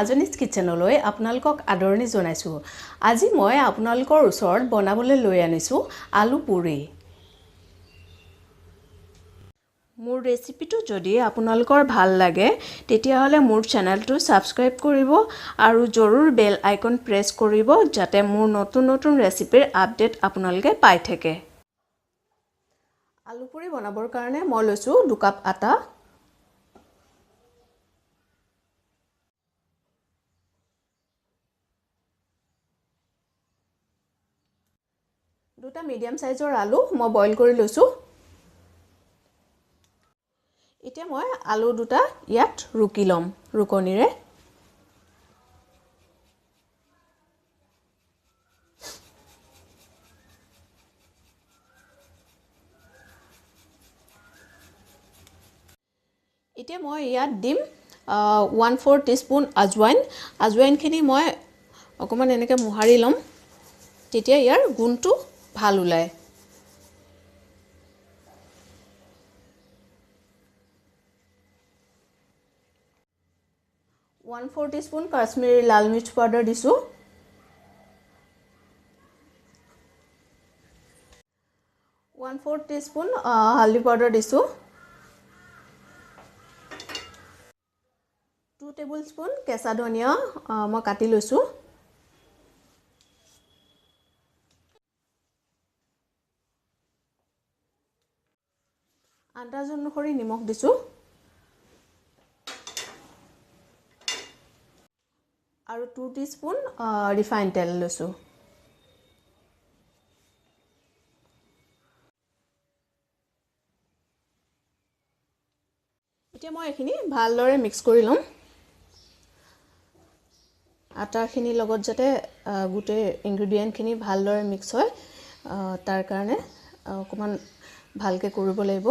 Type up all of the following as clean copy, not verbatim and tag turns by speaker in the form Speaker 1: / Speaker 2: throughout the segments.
Speaker 1: মাজনীজ কিচেনলৈ আপোনালোকক আদৰণি জনাইছোঁ। আজি মই আপোনালোকৰ ওচৰত বনাবলৈ লৈ আনিছোঁ আলু পুৰি। মোৰ ৰেচিপিটো যদি আপোনালোকৰ ভাল লাগে তেতিয়াহ'লে মোৰ চেনেলটো সাবস্ক্ৰাইব কৰিব আৰু জৰুৰ বেল আইকন প্ৰেছ কৰিব যাতে মোৰ নতুন নতুন ৰেচিপিৰ আপডেট আপোনালোকে পাই থাকে। আলু পুৰি বনাবৰ কাৰণে মই লৈছোঁ 2 কাপ আটা, দুটা মিডিয়াম সাইজৰ আলু মই বইল কৰি লৈছোঁ। এতিয়া মই আলু দুটা ইয়াত ৰুকি লম ৰুকনিৰে। এতিয়া মই ইয়াত দিম 1/4 টিস্পুন আজৱাইন। আজৱাইনখিনি মই অকমান এনেকৈ মোহাৰি লম, তেতিয়া ইয়াৰ গুণটো ভাল ওলায়। 1/4 টিস্পুন কাশ্মীৰী লাল মিৰ্চ পাউডাৰ দিছোঁ। 1/4 টিস্পুন হালধি পাউডাৰ দিছোঁ। 2 টেবুলস্পুন কেঁচা ধনিয়া মই কাটি লৈছোঁ। আন্দাজ অনুসৰি নিমখ দিছোঁ আৰু 2 টিস্পুন ৰিফাইন তেল লৈছোঁ। এতিয়া মই এইখিনি ভালদৰে মিক্স কৰি ল'ম। আটাখিনিৰ লগত যাতে গোটেই ইনগ্ৰেডিয়েণ্টখিনি ভালদৰে মিক্স হয় তাৰ কাৰণে অকমান ভালকৈ কৰিব লাগিব।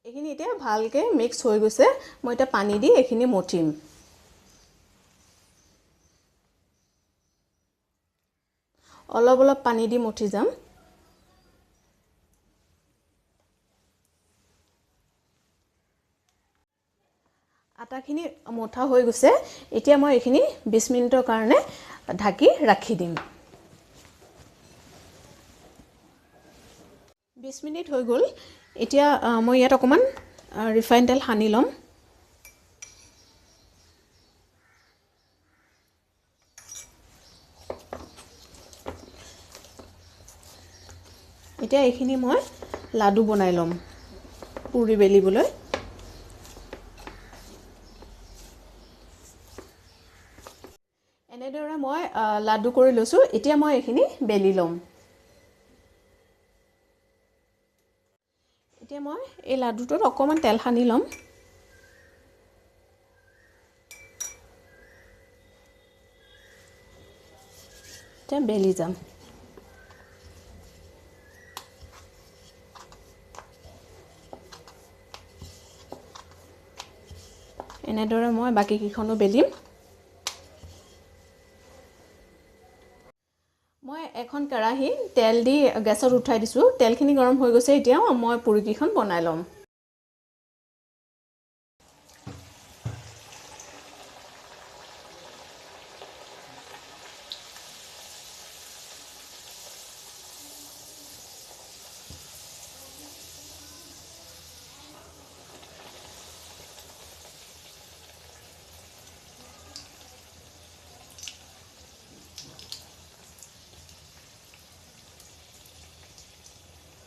Speaker 1: এইখিনি এতিয়া ভালকৈ মিক্স হৈ গৈছে। মই এতিয়া পানী দি এইখিনি মঠিম। অলপ অলপ পানী দি মঠি যাম। আটাখিনি মঠা হৈ গৈছে। এতিয়া মই এইখিনি 20 মিনিটৰ কাৰণে ঢাকি ৰাখি দিম। 20 মিনিট হৈ গ'ল। এতিয়া মই ইয়াত অকমান ৰিফাইন তেল সানি ল'ম। এতিয়া এইখিনি মই লাডু বনাই ল'ম পুৰি বেলিবলৈ। এনেদৰে মই লাডু কৰি লৈছোঁ। এতিয়া মই এইখিনি বেলি ল'ম। এতিয়া মই এই লাডুটোত অকমান তেল সানি ল'ম। এতিয়া বেলি যাম। এনেদৰে মই বাকীকেইখনো বেলিম। মই এখন কেৰাহী তেল দি গেছত উঠাই দিছোঁ। তেলখিনি গৰম হৈ গৈছে। এতিয়া মই পুৰিকেইখন বনাই ল'ম।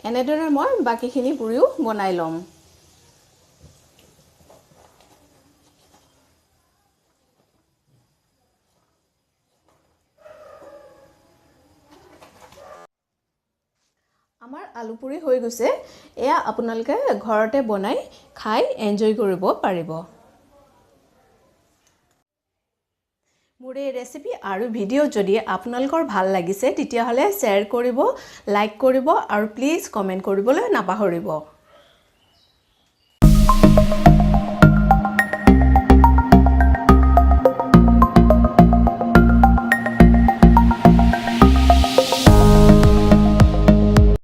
Speaker 1: এনেদৰে মই বাকীখিনি পুৰিও বনাই ল'ম। আমাৰ আলু পুৰি হৈ গৈছে। এয়া আপোনালোকে ঘৰতে বনাই খাই এনজয় কৰিব পাৰিব। মোৰ এই ৰেচিপি আৰু ভিডিঅ' যদি আপোনালোকৰ ভাল লাগিছে তেতিয়াহ'লে শ্বেয়াৰ কৰিব, লাইক কৰিব আৰু প্লিজ কমেণ্ট কৰিবলৈ নাপাহৰিব।